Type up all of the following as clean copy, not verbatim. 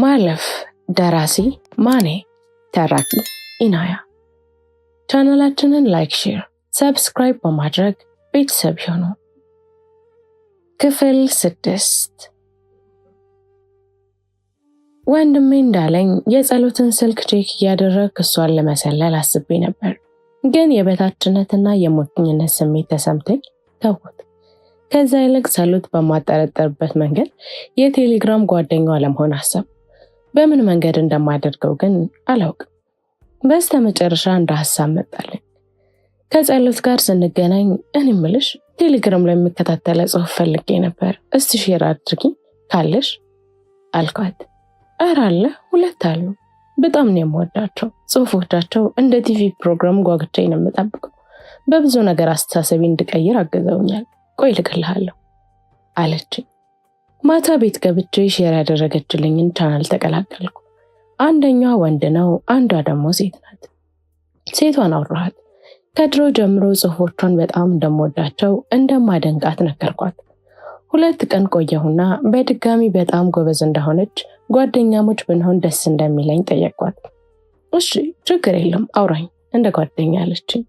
ማለፍ ደራሲ ማኔ ተራኪ ኢናያ። ቻናላችንን ላይክ፣ ሼር፣ ሰብስክራይብ በማድረግ ቤተሰብ ይሁኑ። ክፍል 6። ወንድሜ እንዳለኝ የጸሎትን ስልክ ቼክ እያደረግኩ እሷን ለመሰለል አስቤ ነበር። ግን የበታችነትና የሞኝነት ስሜት ተሰምቶኝ ተውኩት። ከዛ ይልቅ ጸሎት በማጠረጠርበት መንገድ የቴሌግራም ጓደኛዋ ለመሆን አሰብኩ። በምን መንገድ እንደማደርገው ግን አላውቅም። በስተመጨረሻ እንደ ሐሳብ መጣልኝ። ከጸሎት ጋር ስንገናኝ እኔ ምልሽ ቴሌግራም ላይ የሚከታተለ ጽሑፍ ፈልጌ ነበር፣ እስቲ ሼር አድርጊ ካለሽ አልኳት። ኧረ አለ፣ 2 አሉ። በጣም ነው የምወዳቸው። ጽሑፎቻቸው እንደ ቲቪ ፕሮግራም ጓጉቼ ነው የምጠብቀው። በብዙ ነገር አስተሳሰቤ እንድቀይር አግዘውኛል። ቆይ ልክልሃለሁ አለችኝ። ማታ ቤት ገብቼ ሼር ያደረገችልኝን ቻናል ተቀላቀልኩ። አንደኛዋ ወንድ ነው፣ አንዷ ደግሞ ሴት ናት። ሴቷን አወራኋት። ከድሮ ጀምሮ ጽሑፎቿን በጣም እንደምወዳቸው እንደማደንቃት ነገርኳት። 2 ቀን ቆየሁና በድጋሚ በጣም ጎበዝ እንደሆነች ጓደኛሞች ብንሆን ደስ እንደሚለኝ ጠየቅኳት። እሺ ችግር የለም አውራኝ እንደ ጓደኛ አለችኝ።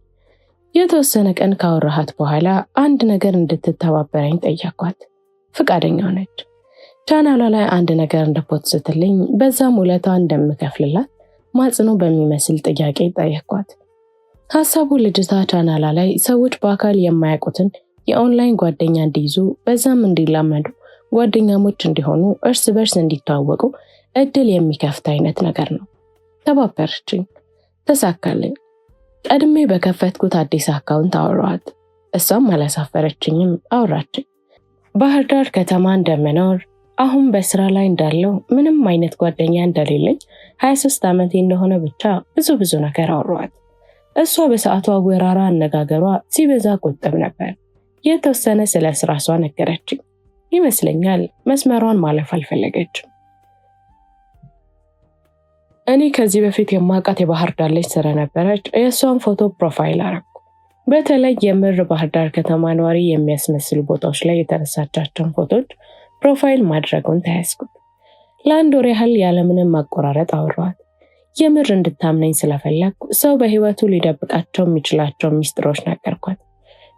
የተወሰነ ቀን ካወራሃት በኋላ አንድ ነገር እንድትተባበረኝ ጠየቅኳት። ፍቃደኛ ሆነች። ቻናሏ ላይ አንድ ነገር እንደፖስትልኝ በዛም ውለታ እንደምከፍልላት ማጽኖ በሚመስል ጥያቄ ጠየቅኳት። ሐሳቡ ልጅቷ ቻናሏ ላይ ሰዎች በአካል የማያውቁትን የኦንላይን ጓደኛ እንዲይዙ በዛም እንዲላመዱ ጓደኛሞች እንዲሆኑ እርስ በርስ እንዲተዋወቁ እድል የሚከፍት አይነት ነገር ነው። ተባበረችኝ። ተሳካልኝ። ቀድሜ በከፈትኩት አዲስ አካውንት አወራኋት። እሷም አላሳፈረችኝም፣ አወራችኝ። ባህር ዳር ከተማ እንደምኖር፣ አሁን በስራ ላይ እንዳለው፣ ምንም አይነት ጓደኛ እንደሌለኝ፣ 23 ዓመቴ እንደሆነ ብቻ ብዙ ነገር አወራኋት። እሷ በሰዓቱ አወራራ አነጋገሯ ሲበዛ ቁጥብ ነበር። የተወሰነ ስለ ስራሷ ነገረችኝ። ይመስለኛል መስመሯን ማለፍ አልፈለገችም። እኔ ከዚህ በፊት የማውቃት የባህር ዳር ልጅ ስለነበረች የእሷን ፎቶ ፕሮፋይል አረኩ። በተለይ የምር ባህር ዳር ከተማ ነዋሪ የሚያስመስሉ ቦታዎች ላይ የተነሳቻቸውን ፎቶች ፕሮፋይል ማድረጉን ተያዝኩት። ለ1 ወር ያህል ያለምንም ማቆራረጥ አወራኋት። የምር እንድታምነኝ ስለፈለግኩ ሰው በህይወቱ ሊደብቃቸው የሚችላቸው ሚስጥሮች ነገርኳት።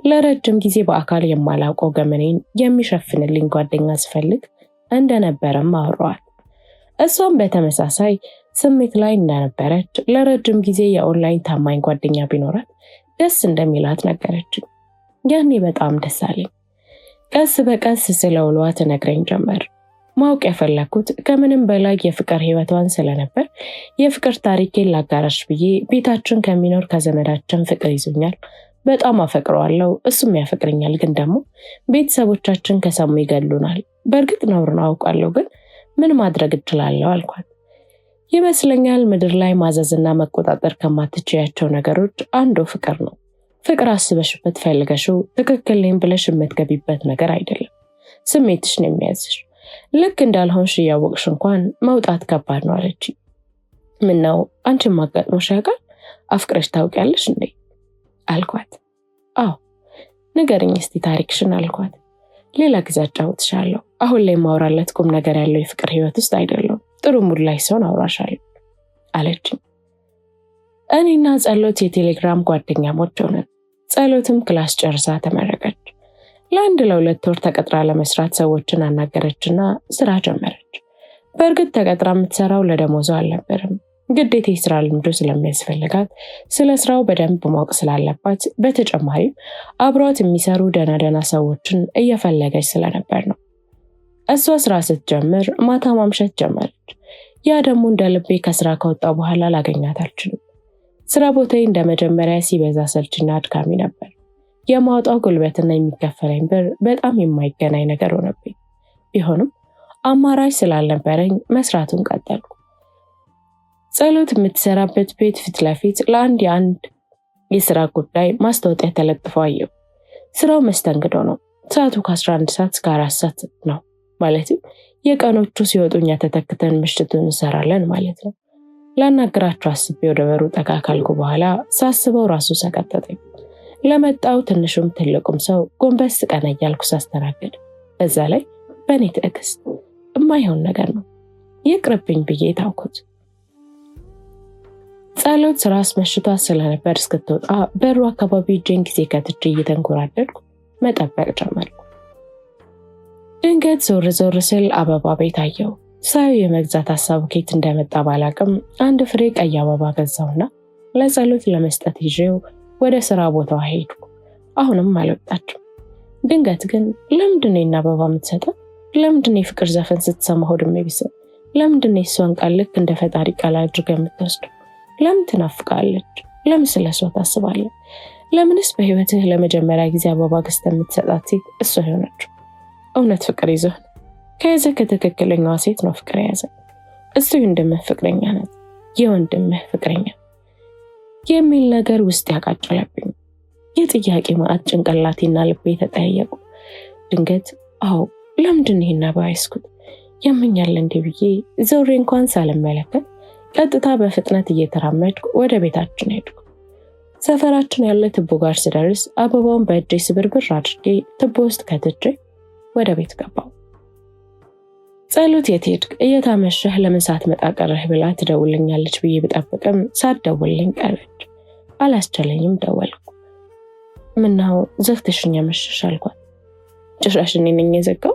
ለረጅም ጊዜ በአካል የማላውቀው ገመኔን የሚሸፍንልኝ ጓደኛ ስፈልግ እንደነበረም አወራኋት። እሷም በተመሳሳይ ስሜት ላይ እንደነበረች፣ ለረጅም ጊዜ የኦንላይን ታማኝ ጓደኛ ቢኖራት ደስ እንደሚላት ነገረችኝ። ያኔ በጣም ደስ አለኝ። ቀስ በቀስ ስለ ውሏ ትነግረኝ ጀመር። ማወቅ የፈለኩት ከምንም በላይ የፍቅር ህይወቷን ስለነበር የፍቅር ታሪኬን ላጋራሽ ብዬ ቤታችን ከሚኖር ከዘመዳችን ፍቅር ይዞኛል፣ በጣም አፈቅረዋለሁ፣ እሱም ያፈቅረኛል፣ ግን ደግሞ ቤተሰቦቻችን ከሰሙ ይገሉናል። በእርግጥ ነውር ነው አውቃለሁ፣ ግን ምን ማድረግ እችላለሁ አልኳት። ይመስለኛል ምድር ላይ ማዘዝና መቆጣጠር ከማትችያቸው ነገሮች አንዱ ፍቅር ነው። ፍቅር አስበሽበት ፈልገሽው ትክክል ነኝ ብለሽ የምትገቢበት ነገር አይደለም። ስሜትሽ ነው የሚያዝሽ። ልክ እንዳልሆንሽ እያወቅሽ እንኳን መውጣት ከባድ ነው አለችኝ። ምን ነው አንቺን ማጋጥሞሽ ያውቃል? አፍቅረሽ ታውቂያለሽ እንዴ አልኳት። አዎ ንገሪኝ እስቲ ታሪክሽን አልኳት። ሌላ ጊዜ አጫውትሻለሁ። አሁን ላይ ማውራለት ቁም ነገር ያለው የፍቅር ህይወት ውስጥ አይደለም። ጥሩ ሙድ ላይ ሰውን አውራሻለሁ አለችኝ። እኔና ጸሎት የቴሌግራም ጓደኛሞች ሆነን፣ ጸሎትም ክላስ ጨርሳ ተመረቀች። ለ2 ወር ተቀጥራ ለመስራት ሰዎችን አናገረችና ስራ ጀመረች። በእርግጥ ተቀጥራ የምትሰራው ለደሞዙ አልነበረም። ግዴታ የስራ ልምዱ ስለሚያስፈልጋት ስለ ስራው በደንብ ማወቅ ስላለባት፣ በተጨማሪም አብሯት የሚሰሩ ደህና ሰዎችን እየፈለገች ስለነበር ነው። እሷ ስራ ስትጀምር ማታ ማምሸት ጀመረች። ያ ደግሞ እንደ ልቤ ከስራ ከወጣ በኋላ ላገኛት አልችልም። ስራ ቦታዬ እንደ መጀመሪያ ሲበዛ ሰልችና አድካሚ ነበር። የማውጣው ጉልበትና የሚከፈለኝ ብር በጣም የማይገናኝ ነገር ሆነብኝ። ቢሆንም አማራጭ ስላልነበረኝ መስራቱን ቀጠልኩ። ጸሎት የምትሰራበት ቤት ፊት ለፊት ለአንድ የስራ ጉዳይ ማስታወቂያ ተለጥፎ አየሁ። ስራው መስተንግዶ ነው። ሰዓቱ ከ11 ሰዓት እስከ 4 ሰዓት ነው። ማለትም የቀኖቹ ሲወጡኛ ተተክተን ምሽቱን እንሰራለን ማለት ነው። ላናግራቸው አስቤ ወደ በሩ ጠጋ ካልኩ በኋላ ሳስበው ራሱ ሰቀጠጠኝ። ለመጣው ትንሹም ትልቁም ሰው ጎንበስ ቀና እያልኩ ሳስተናግድ፣ በዛ ላይ በእኔ ትዕግስት የማይሆን ነገር ነው። ይቅርብኝ ብዬ ታውኩት። ጸሎት ራስ መሽቷ ስለነበር እስክትወጣ በሩ አካባቢ እጄን ጊዜ ከትቼ እየተንጎራደድኩ መጠበቅ ጀመርኩ። ድንገት ዞር ስል አበባ ቤት አየሁ። ሳየው የመግዛት ሀሳቡ ከየት እንደመጣ ባላቅም አንድ ፍሬ ቀይ አበባ ገዛውና ለጸሎት ለመስጠት ይዤው ወደ ስራ ቦታዋ ሄድኩ። አሁንም አልወጣችም። ድንገት ግን ለምንድነው እና አበባ የምትሰጠው? ለምንድነው የፍቅር ዘፈን ስትሰማ ሆድም ይብሳል? ለምንድነው እሷን ቃል ልክ እንደ ፈጣሪ ቃል አድርጋ የምትወስደው? ለምን ትናፍቃለች? ለምን ስለሷ ታስባለህ? ለምንስ በህይወትህ ለመጀመሪያ ጊዜ አበባ ገዝተህ የምትሰጣት ሴት እሷ ሆነች? እውነት ፍቅር ይዞህ ከያዘ ከትክክለኛዋ ሴት ነው ፍቅር የያዘ። እሱ የወንድምህ ፍቅረኛ ናት፣ የወንድምህ ፍቅረኛ የሚል ነገር ውስጥ ያቃጨለብኝ። የጥያቄ ማዕት ጭንቅላቴና ልቤ ተጠያየቁ። ድንገት አዎ ለምንድን ይሄን አበባ ያዝኩት ያመኛል እንዴ ብዬ ዞሬ እንኳን ሳልመለከት ቀጥታ በፍጥነት እየተራመድኩ ወደ ቤታችን ሄድኩ። ሰፈራችን ያለ ትቦ ጋር ስደርስ አበባውን በእጄ ስብርብር አድርጌ ትቦ ውስጥ ከትቼ ወደ ቤት ገባሁ። ጸሎት የት ሄድክ? እየታመሸህ ለምን ሳትመጣ ቀረህ ብላ ትደውልኛለች ብዬ ብጠብቅም ሳትደውልልኝ ቀረች። አላስቻለኝም፣ ደወልኩ። ምነው ዘግተሽኝ አመሸሽ አልኳት። ጭራሽ እኔ ነኝ የዘጋው?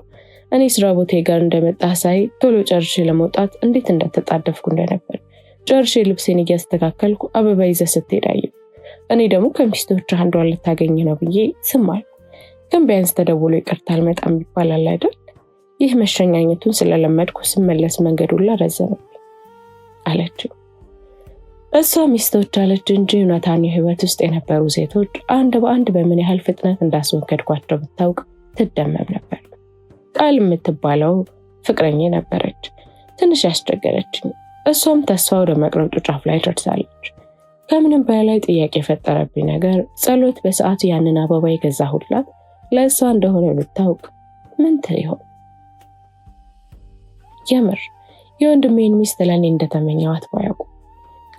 እኔ ስራ ቦታዬ ጋር እንደመጣህ ሳይ ቶሎ ጨርሼ ለመውጣት እንዴት እንደተጣደፍኩ እንደነበር ጨርሼ ልብሴን እያስተካከልኩ አበባ ይዘህ ስትሄድ አየሁ። እኔ ደግሞ ከሚስቶችህ አንዷን ልታገኝ ነው ብዬ ዝም አልኩ። ግን ቢያንስ ተደውሎ ይቅርታ አልመጣም ይባላል አይደል? ይህ መሸኛኘቱን ስለለመድኩ ስመለስ መንገዱ ሁላ ረዘመብኝ አለች። እሷ ሚስቶች አለች እንጂ እውነታን ህይወት ውስጥ የነበሩ ሴቶች አንድ በአንድ በምን ያህል ፍጥነት እንዳስወገድኳቸው ብታውቅ ትደመም ነበር። ቃል የምትባለው ፍቅረኛ ነበረች፣ ትንሽ ያስቸገረችኝ። እሷም ተስፋ ወደ መቅረጡ ጫፍ ላይ ደርሳለች። ከምንም በላይ ጥያቄ የፈጠረብኝ ነገር ጸሎት በሰዓቱ ያንን አበባ የገዛሁላት ለእሷ እንደሆነ ብታውቅ ምን ትል ይሆን? የምር የወንድሜን ሚስት ለእኔ እንደተመኘዋት ባያውቁ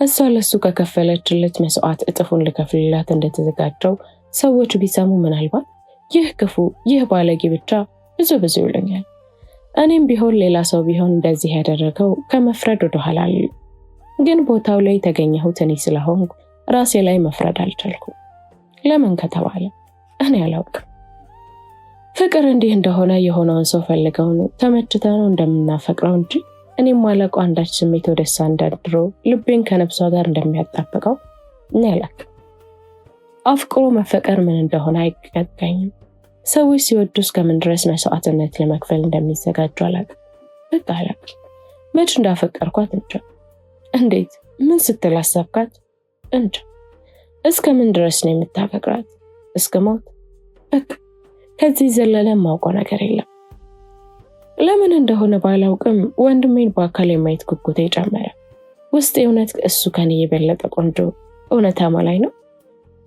እሷ ለሱ ከከፈለችለት መስዋዕት እጥፉን ልከፍልላት እንደተዘጋጀው ሰዎች ቢሰሙ ምናልባት ይህ ክፉ ይህ ባለጌ ብቻ ብዙ ይሉኛል። እኔም ቢሆን ሌላ ሰው ቢሆን እንደዚህ ያደረገው ከመፍረድ ወደ ኋላ አልልም። ግን ቦታው ላይ የተገኘሁት እኔ ስለሆንኩ ራሴ ላይ መፍረድ አልቻልኩም። ለምን ከተባለ እኔ አላውቅም። ፍቅር እንዲህ እንደሆነ የሆነውን ሰው ፈልገው ነው ተመችተው ነው እንደምናፈቅረው እንጂ እኔም ማለቁ አንዳች ስሜት ወደ እሷ እንዳድሮ ልቤን ከነፍሷ ጋር እንደሚያጣብቀው እኔ አላውቅም። አፍቅሮ መፈቀር ምን እንደሆነ አይገባኝም። ሰዎች ሲወዱ እስከምን ድረስ መስዋዕትነት ለመክፈል እንደሚዘጋጁ አላውቅም። በቃ አላውቅም። መች እንዳፈቀርኳት እንጃ። እንዴት ምን ስትል አሰብካት እንጃ። እስከምን ድረስ ነው የምታፈቅራት? እስከ ሞት። በቃ ከዚህ ዘለለ ማውቀው ነገር የለም። ለምን እንደሆነ ባላውቅም ወንድሜን በአካል የማየት ጉጉቴ ጨመረ። ውስጥ የእውነት እሱ ከኔ የበለጠ ቆንጆ እውነታማ ላይ ነው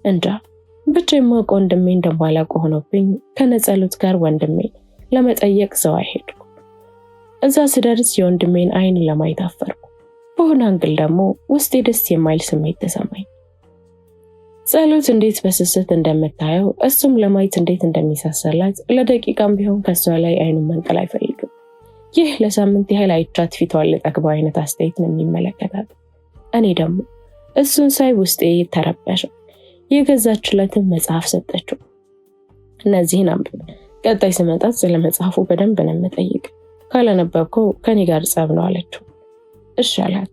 እንጃ። ብቻ የማውቀው ወንድሜ እንደማላውቀው ሆኖብኝ ከነጸሎት ጋር ወንድሜን ለመጠየቅ ዘዋ ሄድኩ። እዛ ስደርስ የወንድሜን አይን ለማየት አፈርኩ። በሆነ አንግል ደግሞ ውስጤ ደስ የማይል ስሜት ተሰማኝ። ጸሎት እንዴት በስስት እንደምታየው እሱም ለማየት እንዴት እንደሚሳሳላት ለደቂቃም ቢሆን ከሷ ላይ አይኑን መንቀል አይፈልግም። ይህ ለሳምንት ያህል አይቻት ፊቷን ልጠግበው አይነት አስተያየት ነው የሚመለከታት። እኔ ደግሞ እሱን ሳይ ውስጤ ተረበሸ። የገዛችለትን መጽሐፍ ሰጠችው። እነዚህን አንብብ፣ ቀጣይ ስመጣት ስለ መጽሐፉ በደንብ ነው የምጠይቅ፣ ካላነበብከው ከኔ ጋር ጸብ ነው አለችው። እሺ አላት።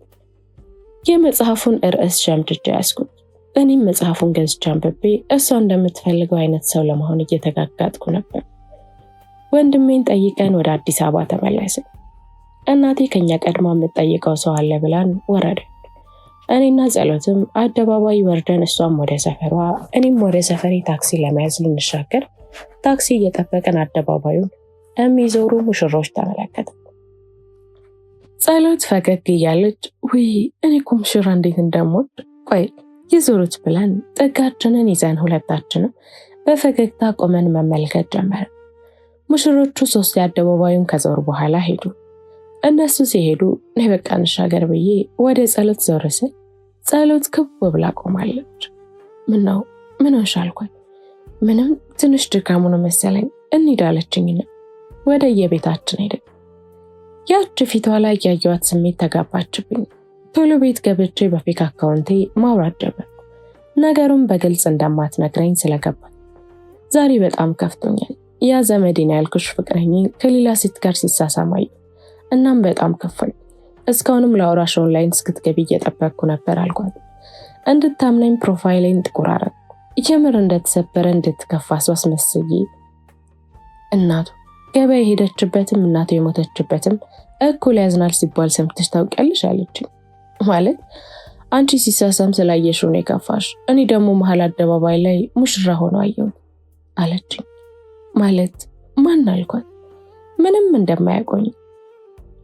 የመጽሐፉን ርዕስ ሸምድጄ ያዝኩት። እኔም መጽሐፉን ገዝቼ አንብቤ እሷ እንደምትፈልገው አይነት ሰው ለመሆን እየተጋጋጥኩ ነበር። ወንድሜን ጠይቀን ወደ አዲስ አበባ ተመለስን። እናቴ ከኛ ቀድማ የምትጠይቀው ሰው አለ ብላን ወረደ። እኔና ጸሎትም አደባባይ ወርደን እሷም ወደ ሰፈሯ እኔም ወደ ሰፈሬ ታክሲ ለመያዝ ልንሻገር ታክሲ እየጠበቀን አደባባዩን የሚዞሩ ሙሽሮች ተመለከተ። ጸሎት ፈገግ እያለች ውይ እኔ እኮ ሙሽራ እንዴት እንደምወድ ቆይ ይዞሩት ብለን ጥጋችንን ይዘን ሁለታችንም በፈገግታ ቆመን መመልከት ጀመርን። ሙሽሮቹ ሶስት አደባባዩን ከዞሩ በኋላ ሄዱ። እነሱ ሲሄዱ እኔ በቃ እንሻገር ብዬ ወደ ጸሎት ዞር ስል ጸሎት ክብ ብላ ቆማለች። ምን ሆንሽ አልኳት። ምንም ትንሽ ድካሙ ነው መሰለኝ እንሂድ አለችኝና ወደ የቤታችን ሄድን። ያቺ ፊቷ ላይ ያየኋት ስሜት ተጋባችብኝ። ቶሎ ቤት ገብቼ በፌክ አካውንቴ ማውራት ጀመርኩ። ነገሩን በግልጽ እንደማትነግረኝ ስለገባኝ ዛሬ በጣም ከፍቶኛል። ያ ዘመዴን ያልኩሽ ፍቅረኛ ከሌላ ሴት ጋር ሲሳሳማይ እናም በጣም ከፋኝ። እስካሁንም ላውራሽ ኦንላይን እስክትገቢ እየጠበቅኩ ነበር አልኳት። እንድታምነኝ ፕሮፋይሌን ጥቁር አደረኩ። የምር እንደተሰበረ እንድትከፋ አስመስዬ እናቱ ገበያ የሄደችበትም እናቱ የሞተችበትም እኩል ያዝናል ሲባል ሰምተሽ ታውቂያለሽ አለችኝ። ማለት አንቺ ሲሳሳም ስላየሽው ነው የከፋሽ፣ እኔ ደግሞ መሀል አደባባይ ላይ ሙሽራ ሆኖ አየሁት አለችኝ። ማለት ማን አልኳት። ምንም እንደማያውቁኝ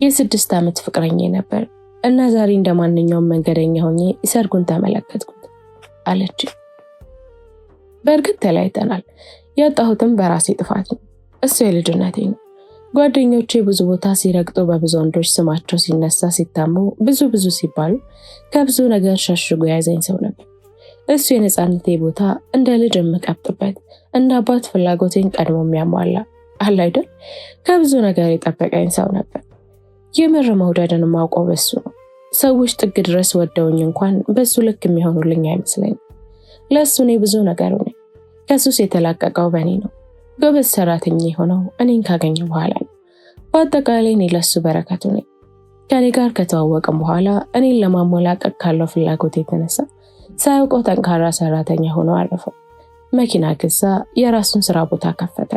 የ6 ዓመት ፍቅረኛ ነበር እና ዛሬ እንደማንኛውም መንገደኛ ሆኜ ሰርጉን ተመለከትኩት አለችኝ። በእርግጥ ተለያይተናል። ያጣሁትም በራሴ ጥፋት ነው። እሱ የልጅነቴ ነው። ጓደኞቼ ብዙ ቦታ ሲረግጡ በብዙ ወንዶች ስማቸው ሲነሳ ሲታሙ ብዙ ሲባሉ ከብዙ ነገር ሸሽጎ ያዘኝ ሰው ነበር። እሱ የነፃነቴ ቦታ እንደ ልጅ የምቀብጥበት እንደ አባት ፍላጎቴን ቀድሞ የሚያሟላ አለ አይደል ከብዙ ነገር የጠበቀኝ ሰው ነበር። የምር መውደድን ማውቀው በሱ ነው። ሰዎች ጥግ ድረስ ወደውኝ እንኳን በሱ ልክ የሚሆኑልኝ አይመስለኝም። ለሱ እኔ ብዙ ነገር ነኝ። ከሱስ የተላቀቀው በእኔ ነው። ጎበዝ ሰራተኛ የሆነው እኔን ካገኘ በኋላ ነው። በአጠቃላይ እኔ ለሱ በረከቱ ነኝ። ከኔ ጋር ከተዋወቅም በኋላ እኔን ለማሞላቀቅ ካለው ፍላጎት የተነሳ ሳያውቀው ጠንካራ ሰራተኛ ሆኖ አረፈው። መኪና ገዛ፣ የራሱን ስራ ቦታ ከፈተ።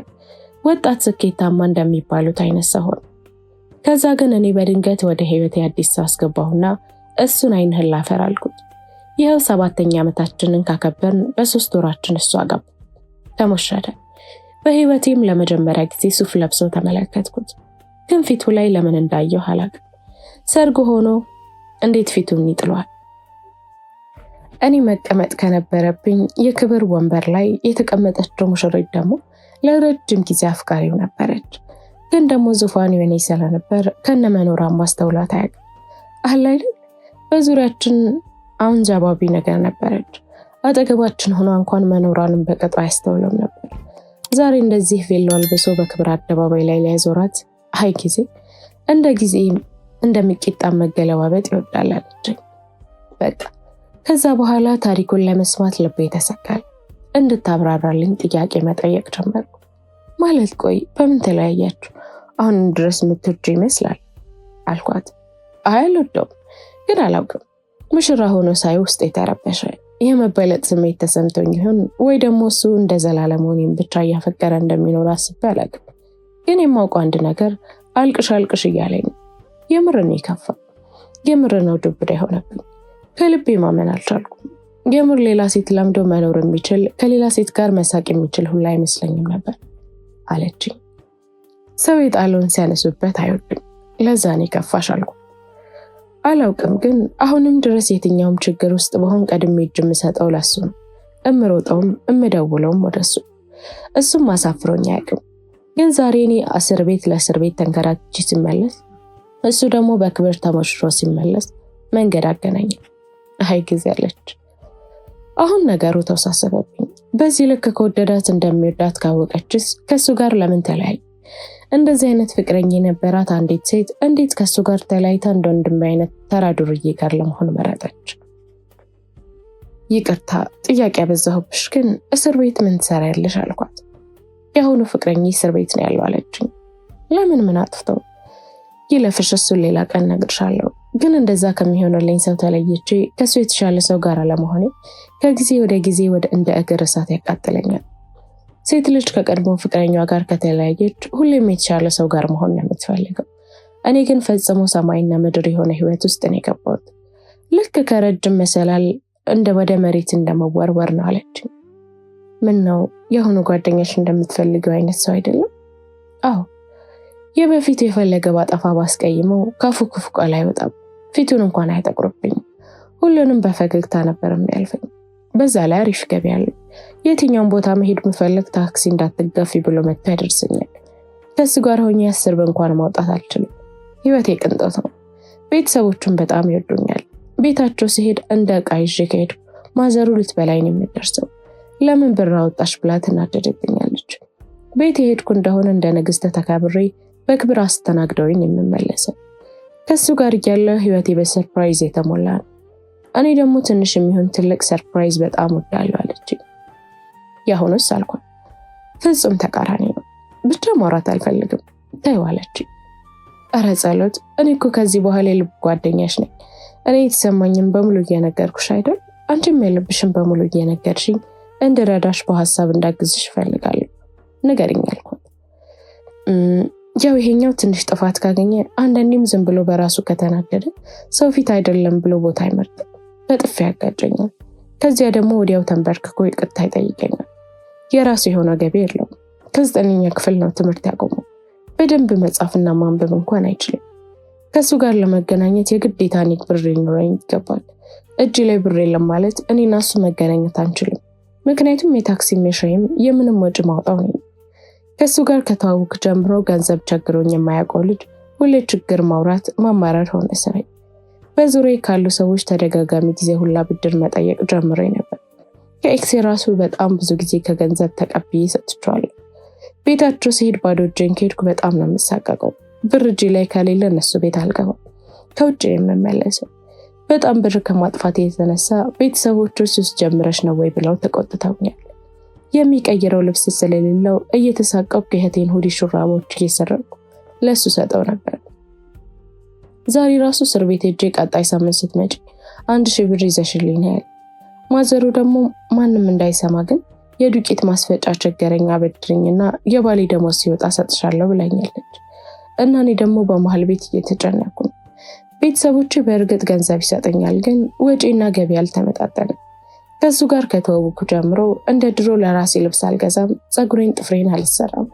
ወጣት ስኬታማ እንደሚባሉት አይነት ሰው ሆነ። ከዛ ግን እኔ በድንገት ወደ ህይወቴ አዲስ ሰው አስገባሁና እሱን አይንህን ላፈር አልኩት። ይኸው 7ኛ ዓመታችንን ካከበርን በ3 ወራችን እሱ አገባ፣ ተሞሸረ። በህይወቴም ለመጀመሪያ ጊዜ ሱፍ ለብሶ ተመለከትኩት። ግን ፊቱ ላይ ለምን እንዳየው አላውቅም። ሰርጉ ሆኖ እንዴት ፊቱን ይጥሏል። እኔ መቀመጥ ከነበረብኝ የክብር ወንበር ላይ የተቀመጠችው ሙሽሪት ደግሞ ለረጅም ጊዜ አፍቃሪው ነበረች። ግን ደግሞ ዙፋኑ የኔ ስለነበር ከነመኖሯን ማስተውላት አያውቅም። አይደል በዙሪያችን አንዣባቢ ነገር ነበረች። አጠገባችን ሆኖ እንኳን መኖሯንም በቅጡ አያስተውልም ነበር። ዛሬ እንደዚህ ቬሎ አልብሶ በክብር አደባባይ ላይ ሊያዞራት አይ ጊዜ እንደሚቂጣም መገለባበጥ ይወዳል አለችኝ። በቃ ከዛ በኋላ ታሪኩን ለመስማት ልቤ ተሰካል። እንድታብራራልኝ ጥያቄ መጠየቅ ጀመርኩ። ማለት ቆይ በምን ተለያያችሁ? አሁን ድረስ የምትወጁ ይመስላል አልኳት። አልወደውም ግን አላውቅም። ሙሽራ ሆኖ ሳይ ውስጥ የተረበሸ የመበለጥ ስሜት ተሰምቶኝ ይሆን ወይ ደግሞ እሱ እንደ ዘላለም ሆኔም ብቻ እያፈቀረ እንደሚኖር አስቤ አላውቅም። ግን የማውቀው አንድ ነገር አልቅሽ እያለኝ ነው። የምር ነው የከፋ። የምር ነው ዱብዳ የሆነብኝ። ከልቤ ማመን አልቻልኩም። የምር ሌላ ሴት ለምዶ መኖር የሚችል ከሌላ ሴት ጋር መሳቅ የሚችል ሁላ አይመስለኝም ነበር አለችኝ። ሰው የጣለውን ሲያነሱበት አይወድም። ለዛ ነው የከፋሽ አልኩ። አላውቅም ግን አሁንም ድረስ የትኛውም ችግር ውስጥ በሆን ቀድሜ እጅ የምሰጠው ለሱ ነው። እምሮጠውም እምደውለውም ወደሱ። እሱም አሳፍሮኝ አያውቅም። ግን ዛሬ እኔ ለእስር ቤት ተንከራትቼ ሲመለስ እሱ ደግሞ በክብር ተሞሽሮ ሲመለስ መንገድ አገናኘ። አይ ጊዜ አለች። አሁን ነገሩ ተወሳሰበብኝ። በዚህ ልክ ከወደዳት እንደሚወዳት ካወቀችስ ከሱ ጋር ለምን ተለያየ? እንደዚህ አይነት ፍቅረኛ የነበራት አንዲት ሴት እንዴት ከሱ ጋር ተለያይታ እንደ ወንድም አይነት ተራ ዱርዬ ጋር ለመሆን መረጠች? ይቅርታ ጥያቄ ያበዛሁብሽ፣ ግን እስር ቤት ምን ትሰሪያለሽ አልኳት። የአሁኑ ፍቅረኛ እስር ቤት ነው ያለው አለችኝ። ለምን ምን አጥፍተው? ይለፍሽ፣ እሱን ሌላ ቀን እነግርሻለሁ። ግን እንደዛ ከሚሆንልኝ ሰው ተለይቼ ከሱ የተሻለ ሰው ጋር ለመሆኔ ከጊዜ ወደ ጊዜ እንደ እግር እሳት ያቃጥለኛል። ሴት ልጅ ከቀድሞ ፍቅረኛዋ ጋር ከተለያየች ሁሌም የተሻለ ሰው ጋር መሆን ነው የምትፈልገው። እኔ ግን ፈጽሞ ሰማይና ምድር የሆነ ህይወት ውስጥ ነው የገባሁት። ልክ ከረጅም መሰላል ወደ መሬት እንደመወርወር ነው አለችኝ። ምን ነው የሆኑ ጓደኛሽ እንደምትፈልገው አይነት ሰው አይደለም? አዎ፣ የበፊቱ የፈለገ ባጠፋ ባስቀይመው ካፉ ክፉ ቃል አይወጣም። ፊቱን እንኳን አይጠቁርብኝም። ሁሉንም በፈገግታ ነበር የሚያልፈኝ። በዛ ላይ አሪፍ ገቢ አለው። የትኛውን ቦታ መሄድ ምፈልግ ታክሲ እንዳትጋፊ ብሎ መጥቶ ያደርሰኛል። ከሱ ጋር ሆኜ 10 ብር እንኳን ማውጣት አልችልም። ህይወቴ ቅንጦት ነው። ቤተሰቦቹን በጣም ይወዱኛል። ቤታቸው ሲሄድ እንደ ዕቃ ይዤ ከሄድኩ ማዘሩ ልትበላኝ ነው የምትደርሰው። ለምን ብር አወጣሽ ብላ ትናደድብኛለች። ቤት የሄድኩ እንደሆነ እንደ ንግስት ተከብሬ በክብር አስተናግደውኝ የምመለሰው። ከሱ ጋር እያለሁ ህይወቴ በሰርፕራይዝ የተሞላ ነው። እኔ ደግሞ ትንሽ የሚሆን ትልቅ ሰርፕራይዝ በጣም ወዳለሁ አለችኝ። ያሁኑስ አልኳት። ፍጹም ተቃራኒ ነው። ብቻ ማውራት አልፈልግም ተይው አለችኝ። ኧረ ጸሎት፣ እኔ እኮ ከዚህ በኋላ የልብ ጓደኛሽ ነኝ። እኔ የተሰማኝም በሙሉ እየነገርኩሽ አይደል? አንቺም የልብሽን በሙሉ እየነገርሽኝ እንድረዳሽ በሀሳብ እንዳግዝሽ እፈልጋለሁ። ንገሪኝ አልኳት። ያው ይሄኛው ትንሽ ጥፋት ካገኘ አንዳንዴም ዝም ብሎ በራሱ ከተናደደ ሰው ፊት አይደለም ብሎ ቦታ አይመርጥም። በጥፊ ያጋጨኛል። ከዚያ ደግሞ ወዲያው ተንበርክኮ ይቅርታ ይጠይቀኛል። የራሱ የሆነ ገቢ የለውም። ከ9ኛ ክፍል ነው ትምህርት ያቆመው። በደንብ መጻፍና ማንበብ እንኳን አይችልም። ከሱ ጋር ለመገናኘት የግዴታ እኔ ብር ሊኖረኝ ይገባል። እጅ ላይ ብር የለም ማለት እኔና እሱ መገናኘት አንችልም። ምክንያቱም የታክሲ መሻይም የምንም ወጪ ማውጣው ነኝ። ከሱ ጋር ከተዋወቅኩ ጀምሮ ገንዘብ ቸግሮኝ የማያውቀው ልጅ ሁሌ ችግር ማውራት ማማረር ሆነ ስራዬ። በዙሪያዬ ካሉ ሰዎች ተደጋጋሚ ጊዜ ሁላ ብድር መጠየቅ ጀምሬ ነበር። ከኤክሴ ራሱ በጣም ብዙ ጊዜ ከገንዘብ ተቀብዬ ሰጥቼዋለሁ። ቤታቸው ሲሄድ ባዶ እጄን ከሄድኩ በጣም ነው የምሳቀቀው። ብር እጄ ላይ ከሌለ እነሱ ቤት አልገባም። ከውጭ የምመለሰው። በጣም ብር ከማጥፋት የተነሳ ቤተሰቦቹ ሱስ ጀምረሽ ነው ወይ ብለው ተቆጥተውኛል። የሚቀይረው ልብስ ስለሌለው እየተሳቀቅኩ የእህቴን ሁዲ ሹራቦች እየሰረቅኩ ለሱ ሰጠው ነበር። ዛሬ ራሱ እስር ቤት ሄጄ ቀጣይ ሳምንት ስትመጪ 1000 ብር ይዘሽልኝ ነው ያለ። ማዘሩ ደግሞ ማንም እንዳይሰማ ግን የዱቄት ማስፈጫ ቸገረኛ አበድሪኝና የባሌ ደሞዝ ሲወጣ ሰጥሻለሁ ብላኛለች። እና እኔ ደግሞ በመሃል ቤት እየተጨነኩ ነው። ቤተሰቦቼ በእርግጥ ገንዘብ ይሰጠኛል፣ ግን ወጪና ገቢ አልተመጣጠንም። ከሱ ጋር ከተዋወቅኩ ጀምሮ እንደ ድሮ ለራሴ ልብስ አልገዛም፣ ፀጉሬን ጥፍሬን አልሰራም።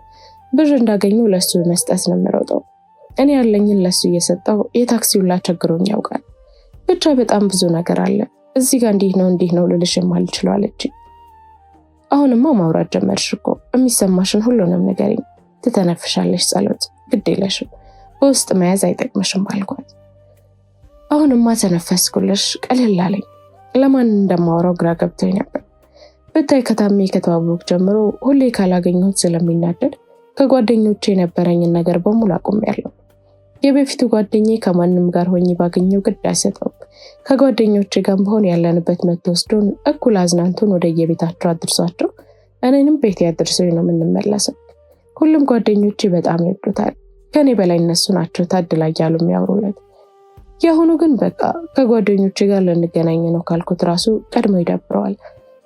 ብር እንዳገኘው ለሱ መስጠት ነው የምሮጠው። እኔ ያለኝን ለሱ እየሰጠው የታክሲውላ ቸግሮኝ ያውቃል። ብቻ በጣም ብዙ ነገር አለ። እዚህ ጋር እንዲህ ነው ልልሽ የማልችለው አለችኝ። አሁንማ ማውራት ጀመርሽ እኮ፣ የሚሰማሽን ሁሉንም ንገሪኝ። ትተነፍሻለሽ ጸሎት፣ ግድ የለሽም፣ በውስጥ መያዝ አይጠቅምሽም አልኳት። አሁንማ ተነፈስኩልሽ፣ ቀለል አለኝ። ለማን እንደማወራው ግራ ገብቶኝ ነበር። ብታይ ከታሜ ከተዋወቅኩ ጀምሮ ሁሌ ካላገኘሁት ስለሚናደድ ከጓደኞቼ የነበረኝን ነገር በሙሉ አቁሜያለሁ። የበፊቱ ጓደኛዬ ከማንም ጋር ሆኜ ባገኘው ግድ አይሰጠውም። ከጓደኞቼ ጋር በሆን ያለንበት መጥቶ ወስዶን እኩል አዝናንቶን ወደ የቤታቸው አድርሷቸው እኔንም ቤት ያድርሰኝ ነው የምንመለሰው። ሁሉም ጓደኞቼ በጣም ይወዱታል። ከኔ በላይ እነሱ ናቸው ታድላ እያሉ የሚያወሩለት። የአሁኑ ግን በቃ ከጓደኞቼ ጋር ልንገናኝ ነው ካልኩት ራሱ ቀድሞ ይደብረዋል።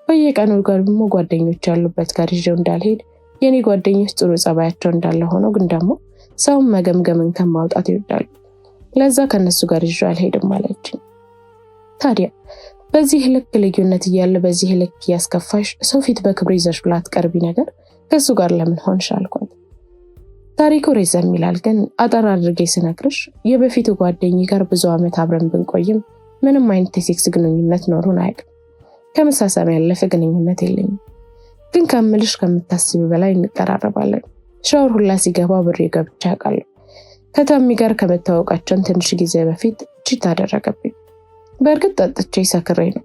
በየቀኑ ጋር ደግሞ ጓደኞች ያሉበት ጋር ይዤው እንዳልሄድ የኔ ጓደኞች ጥሩ ጸባያቸው እንዳለ ሆኖ ግን ደግሞ ሰውን መገምገምን ከማውጣት ይወዳሉ። ለዛ ከነሱ ጋር ይዤው አልሄድም አለችኝ። ታዲያ በዚህ ልክ ልዩነት እያለ በዚህ ልክ ያስከፋሽ ሰው ፊት በክብር ይዘሽ ብላ አትቀርቢ ነገር ከሱ ጋር ለምን ሆንሽ አልኳት። ታሪኩ ረዘም ይላል፣ ግን አጠር አድርጌ ስነግርሽ የበፊቱ ጓደኛዬ ጋር ብዙ ዓመት አብረን ብንቆይም ምንም አይነት የሴክስ ግንኙነት ኖሮን አያውቅም። ከመሳሳም ያለፈ ግንኙነት የለኝም። ግን ከምልሽ ከምታስቢ በላይ እንቀራረባለን። ሻወር ሁላ ሲገባ ብሬ ገብቼ አውቃለሁ። ከታሚ ጋር ከመታወቃችን ትንሽ ጊዜ በፊት ቺት አደረገብኝ። በእርግጥ ጠጥቼ ሰክሬ ነው።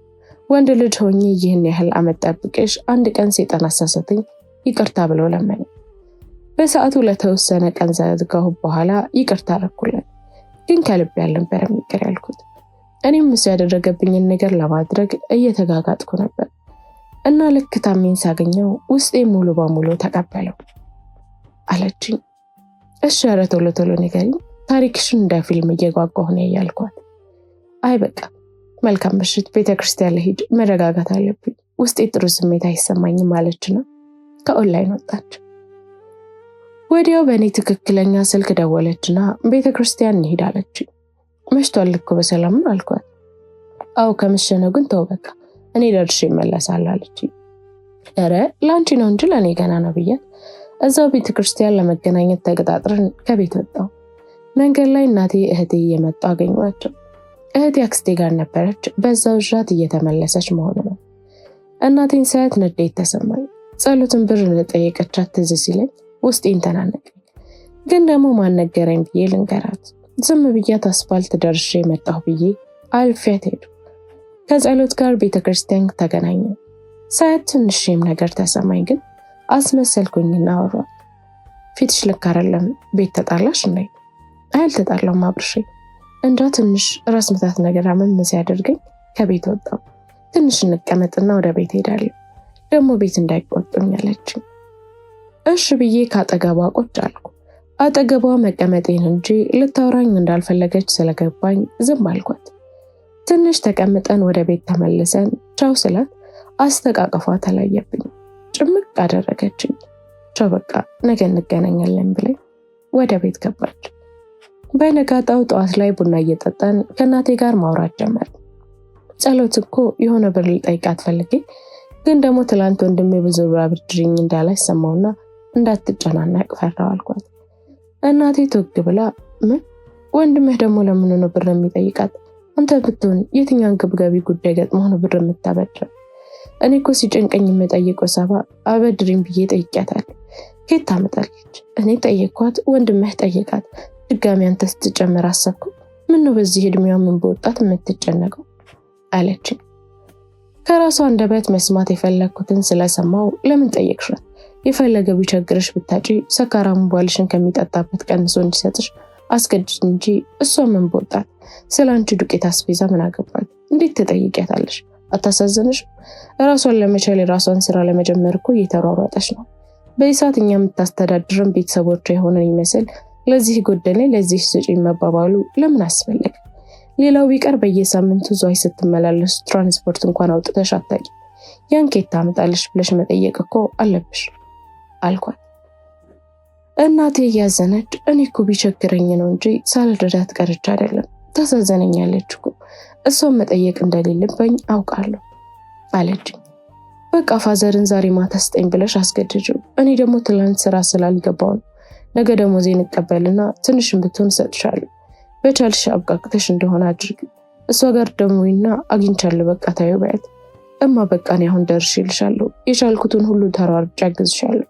ወንድ ልጅ ሆኜ ይህን ያህል ዓመት ጠብቄሽ አንድ ቀን ሰይጣን አሳሰተኝ ይቅርታ ብሎ ለመነ። በሰዓቱ ለተወሰነ ቀን ዘግተው በኋላ ይቅርታ አደረኩለት። ግን ከልብ ያልነበረም ይቅር ያልኩት። እኔም እሱ ያደረገብኝን ነገር ለማድረግ እየተጋጋጥኩ ነበር እና ልክ ታሚን ሳገኘው ውስጤ ሙሉ በሙሉ ተቀበለው አለችኝ። እሺ ኧረ ቶሎ ቶሎ ንገሪኝ፣ ታሪክሽን እንደ ፊልም እየጓጓሁ ነው ያልኳት። አይ በቃ መልካም ምሽት፣ ቤተክርስቲያን ልሂድ፣ መረጋጋት አለብኝ፣ ውስጤ ጥሩ ስሜት አይሰማኝም አለችና ከኦንላይን ወጣች። ወዲያው በእኔ ትክክለኛ ስልክ ደወለችና ቤተክርስቲያን እንሂድ አለችኝ። መሽቷል እኮ በሰላም ነው አልኳት። አዎ ከመሸነው ግን ተው በቃ እኔ ደርሼ እመለሳለሁ አለችኝ። ኧረ ላንቺ ነው እንጂ ለኔ ገና ነው ብያት እዛው ቤተክርስቲያን ለመገናኘት ተቀጣጥረን ከቤት ወጣሁ። መንገድ ላይ እናቴ እህቴ እየመጡ አገኘኋቸው። እህቴ አክስቴ ጋር ነበረች። በዛው ዣት እየተመለሰች መሆኑ ነው። እናቴን ሳያት ንዴት ተሰማኝ። ጸሎትን ብር እንደጠየቀቻት ትዝ ሲለኝ ውስጤን ተናነቀኝ። ግን ደግሞ ማን ነገረኝ ብዬ ልንገራት? ዝም ብያት አስፋልት ደርሼ መጣሁ ብዬ አልፌያት ሄዱ። ከጸሎት ጋር ቤተክርስቲያን ተገናኘን። ሳያት ትንሽም ነገር ተሰማኝ፣ ግን አስመሰልኩኝና አወራሁ። ፊትሽ ልክ አይደለም፣ ቤት ተጣላሽ እንዴ? አልተጣላም አብርሽ፣ እንጃ ትንሽ ራስ ምታት ነገር አመም ሲያደርገኝ ከቤት ወጣሁ። ትንሽ እንቀመጥና ወደ ቤት ሄዳለሁ፣ ደግሞ ቤት እንዳይቆጡኝ አለችኝ። እሺ ብዬ ካጠገቧ ቁጭ አልኩ። አጠገቧ መቀመጤን እንጂ ልታወራኝ እንዳልፈለገች ስለገባኝ ዝም አልኳት። ትንሽ ተቀምጠን ወደ ቤት ተመልሰን ቻው ስላት አስተቃቀፏ ተለየብኝ። ጭምቅ አደረገችኝ። ቻው በቃ ነገ እንገናኛለን ብለኝ ወደ ቤት ገባች። በነጋታው ጠዋት ላይ ቡና እየጠጣን ከእናቴ ጋር ማውራት ጀመር። ጸሎት እኮ የሆነ ብር ልጠይቃት ፈልጌ ግን ደግሞ ትላንት ወንድሜ ብዙ ብር አብድሪኝ እንዳለች ሰማውና እንዳትጨናነቅ ፈራው አልኳት። እናቴ ትወግ ብላ ምን ወንድምህ ደግሞ ለምን ነው ብር የሚጠይቃት? አንተ ብትሆን የትኛውን ግብጋቢ ጉዳይ ገጥሞ ነው ብር የምታበድረው? እኔ እኮ ሲጨንቀኝ የምጠይቀው ሰባ አበድሪኝ ብዬ ጠይቄያታለሁ። ከየት ታመጣለች? እኔ ጠየኳት፣ ወንድምህ ጠየቃት። ድጋሚ አንተ ስትጨምር አሰብኩ። ምን ነው በዚህ እድሜዋ ምን በወጣት የምትጨነቀው አለችኝ። ከራሷ አንደበት መስማት የፈለግኩትን ስለሰማው ለምን ጠየቅሻት? የፈለገ ቢቸግርሽ ብታጪ ሰካራሙ ባልሽን ከሚጠጣበት ቀንሶ እንዲሰጥሽ አስገድድ እንጂ እሷ ምን በወጣት። ስላንቺ ዱቄት አስቤዛ ምን አገባል? እንዴት ተጠይቂያታለሽ? አታሳዝንሽ? ራሷን ለመቻል የራሷን ስራ ለመጀመር እኮ እየተሯሯጠች ነው። በይሳት እኛ የምታስተዳድርን ቤተሰቦቿ የሆነን ይመስል ለዚህ ጎደለ ለዚህ ስጪ መባባሉ ለምን አስፈለገ? ሌላው ቢቀር በየሳምንቱ ዟይ ስትመላለሱ ትራንስፖርት እንኳን አውጥተሽ አታቂ። ያን ከየት ታመጣለሽ ብለሽ መጠየቅ እኮ አለብሽ አልኳት። እናቴ እያዘነች እኔ እኮ ቢቸግረኝ ነው እንጂ ሳልረዳት ቀርቻ አይደለም፣ ታሳዘነኛለች እኮ እሷን መጠየቅ እንደሌለብኝ አውቃለሁ አለችኝ። በቃ ፋዘርን ዛሬ ማታ ስጠኝ ብለሽ አስገድጂው። እኔ ደግሞ ትላንት ስራ ስላልገባው ነው። ነገ ደሞዜን እቀበልና ትንሽም ብትሆን እሰጥሻለሁ። በቻልሽ አብቃቅተሽ እንደሆነ አድርግ። እሷ ጋር ደሞይና አግኝቻለሁ በቃ ታዩ በያት። እማ በቃ እኔ አሁን ደርሼልሻለሁ። የቻልኩትን ሁሉ ተሯርጬ አግዝሻለሁ።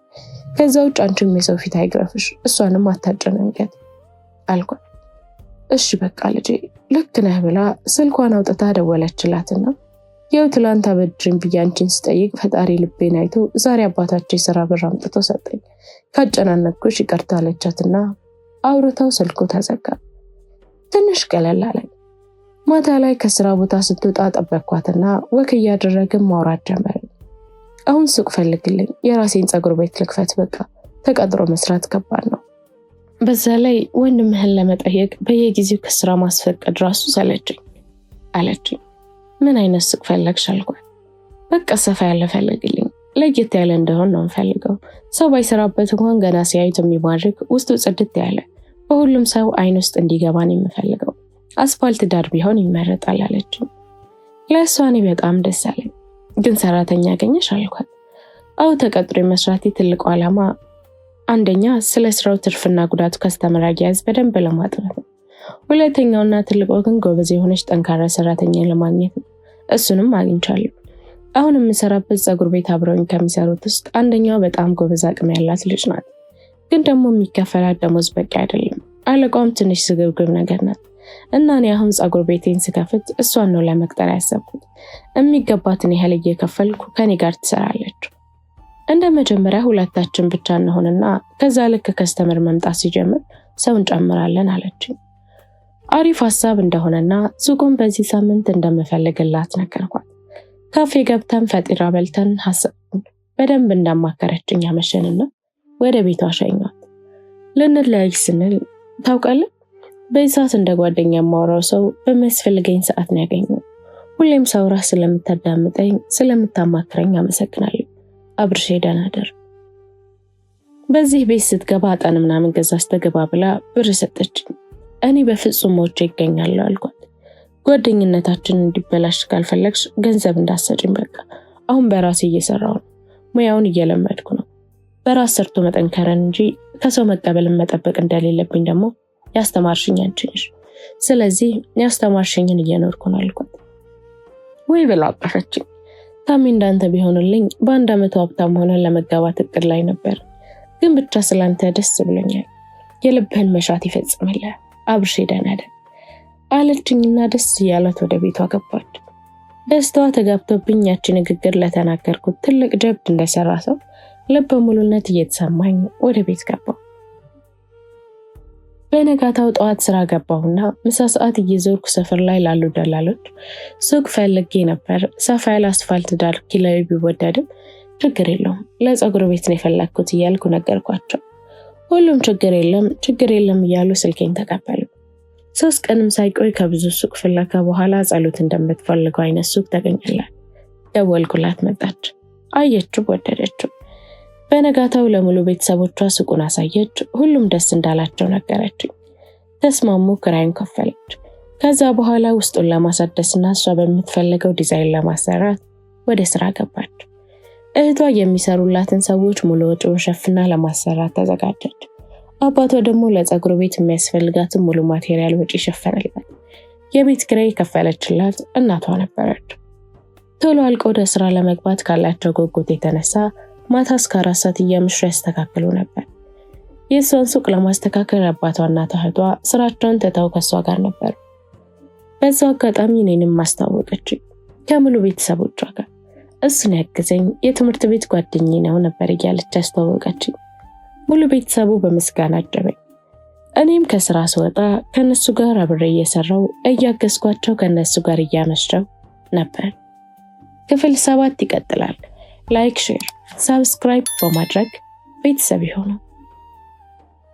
ከዛ ውጭ አንቺም የሰው ፊት አይግረፍሽ፣ እሷንም አታጨናንቂያት አልኳት። እሺ በቃ ልጄ ልክ ነህ ብላ ስልኳን አውጥታ ደወለችላትና ያው ትላንት አበድሪኝ ብዬ አንቺን ስጠይቅ ፈጣሪ ልቤን አይቶ ዛሬ አባታቸው የሥራ ብር አምጥቶ ሰጠኝ። ካጨናነቅኩሽ ይቅርታ አለቻትና አውርታው ስልኩ ተዘጋ። ትንሽ ቀለል አለኝ። ማታ ላይ ከስራ ቦታ ስትወጣ ጠበቅኳትና ወክ እያደረግን ማውራት ጀመርን። አሁን ሱቅ ፈልግልኝ፣ የራሴን ፀጉር ቤት ልክፈት፣ በቃ ተቀጥሮ መስራት ከባድ ነው። በዛ ላይ ወንድምህን ለመጠየቅ በየጊዜው ከስራ ማስፈቀድ ራሱ ሰለችኝ አለችኝ። ምን አይነት ሱቅ ፈለግሽ አልኳት። በቃ ሰፋ ያለ ፈልግልኝ፣ ለየት ያለ እንደሆን ነው የምፈልገው። ሰው ባይሰራበት እንኳን ገና ሲያዩት የሚማርክ ውስጡ ጽድት ያለ በሁሉም ሰው አይን ውስጥ እንዲገባን የምፈልገው አስፋልት ዳር ቢሆን ይመረጣል አለችኝ። ለእሷ እኔ በጣም ደስ አለኝ። ግን ሰራተኛ ያገኘሽ አልኳት። አው ተቀጥሮ መስራቴ ትልቁ ዓላማ አንደኛ ስለ ስራው ትርፍና ጉዳቱ ከስተመር አያያዝ በደንብ ለማጥናት ነው። ሁለተኛውና ትልቁ ግን ጎበዝ የሆነች ጠንካራ ሰራተኛ ለማግኘት ነው። እሱንም አግኝቻለሁ። አሁን የምሰራበት ፀጉር ቤት አብረውኝ ከሚሰሩት ውስጥ አንደኛው በጣም ጎበዝ አቅም ያላት ልጅ ናት። ግን ደግሞ የሚከፈላት ደሞዝ በቂ አይደለም። አለቃውም ትንሽ ስግብግብ ነገር ናት እና እኔ አሁን ፀጉር ቤቴን ስከፍት እሷን ነው ለመቅጠር ያሰብኩት። የሚገባትን ያህል እየከፈልኩ ከኔ ጋር ትሰራለች። እንደ መጀመሪያ ሁለታችን ብቻ እንሆንና ከዛ ልክ ከስተመር መምጣት ሲጀምር ሰው እንጨምራለን አለችኝ። አሪፍ ሐሳብ እንደሆነና ሱቁን በዚህ ሳምንት እንደምፈልግላት ነገርኳት። ካፌ ገብተን ፈጢራ በልተን ሐሳቡን በደንብ እንዳማከረችኝ አመሸንና ወደ ቤቷ ሸኛት። ልንለያይ ስንል ታውቃለህ፣ በሰዓት እንደ ጓደኛ የማወራው ሰው በሚያስፈልገኝ ሰዓት ነው ያገኘው። ሁሌም ሳውራ ስለምታዳምጠኝ ስለምታማክረኝ አመሰግናለሁ። አብርሽ ደህና እደር። በዚህ ቤት ስትገባ አጣን ምናምን ገዛስ ተገባ ብላ ብር ሰጠችኝ። እኔ በፍጹም ሞቼ ይገኛለሁ አልኳት። ጓደኝነታችን እንዲበላሽ ካልፈለግሽ ገንዘብ እንዳሰጭኝ በቃ። አሁን በራሴ እየሰራው ነው፣ ሙያውን እየለመድኩ ነው። በራስ ሰርቶ መጠንከረን እንጂ ከሰው መቀበልን መጠበቅ እንደሌለብኝ ደግሞ ያስተማርሽኝ አንቺ ነሽ። ስለዚህ ያስተማርሽኝን እየኖርኩ ነው አልኳት። ወይ ብላ አቀፈችኝ። ታሚ እንዳንተ ቢሆንልኝ በአንድ ዓመት ሀብታም ሆነን ለመጋባት እቅድ ላይ ነበር። ግን ብቻ ስላንተ ደስ ብሎኛል። የልብህን መሻት ይፈጽምልህ አብርሽ ደህና እደር አለችኝና ደስ እያላት ወደ ቤቷ ገባች። ደስታዋ ተጋብቶብኝ ያቺ ንግግር ለተናገርኩት ትልቅ ጀብድ እንደሰራ ሰው ልበ ሙሉነት እየተሰማኝ ወደ ቤት ገባሁ። በነጋታው ጠዋት ስራ ገባሁና ምሳ ሰዓት እየዞርኩ ሰፈር ላይ ላሉ ደላሎች ሱቅ ፈልጌ ነበር። ሰፋ ያለ አስፋልት ዳር ኪራዩ ቢወደድም ችግር የለውም ለፀጉር ቤት ነው የፈለግኩት እያልኩ ነገርኳቸው። ሁሉም ችግር የለም እያሉ ስልኬን ተቀበሉ። 3 ቀንም ሳይቆይ ከብዙ ሱቅ ፍለጋ በኋላ ጸሎት እንደምትፈልገው አይነት ሱቅ ተገኘላት። ደወልኩላት፣ መጣች። አየችው፣ ወደደችው። በነጋታው ለሙሉ ቤተሰቦቿ ሱቁን አሳየች። ሁሉም ደስ እንዳላቸው ነገረችኝ። ተስማሙ፣ ክራዩን ከፈለች። ከዛ በኋላ ውስጡን ለማሳደስና እሷ በምትፈልገው ዲዛይን ለማሰራት ወደ ስራ ገባች። እህቷ የሚሰሩላትን ሰዎች ሙሉ ወጪውን ሸፍና ለማሰራት ተዘጋጀች። አባቷ ደግሞ ለፀጉር ቤት የሚያስፈልጋትን ሙሉ ማቴሪያል ወጪ ሸፈነላት። የቤት ኪራይ ከፈለችላት እናቷ ነበረች። ቶሎ አልቆ ወደ ስራ ለመግባት ካላቸው ጉጉት የተነሳ ማታ እስከ 4 ሰዓት እያመሹ ያስተካክሉ ነበር። የእሷን ሱቅ ለማስተካከል አባቷና እህቷ ስራቸውን ትተው ከሷ ጋር ነበሩ። በዛው አጋጣሚ እኔንም ማስተዋወቀችኝ ከሙሉ ቤተሰቦቿ ጋር። እሱን ያገዘኝ የትምህርት ቤት ጓደኛዬ ነው ነበር እያለች አስተዋወቀችኝ። ሙሉ ቤተሰቡ በምስጋና አጀበኝ። እኔም ከስራ ስወጣ ከነሱ ጋር አብሬ እየሰራው እያገዝኳቸው ከነሱ ጋር እያመሸው ነበር። ክፍል 7 ይቀጥላል። ላይክ፣ ሼር፣ ሰብስክራይብ በማድረግ ቤተሰብ ይሁኑ።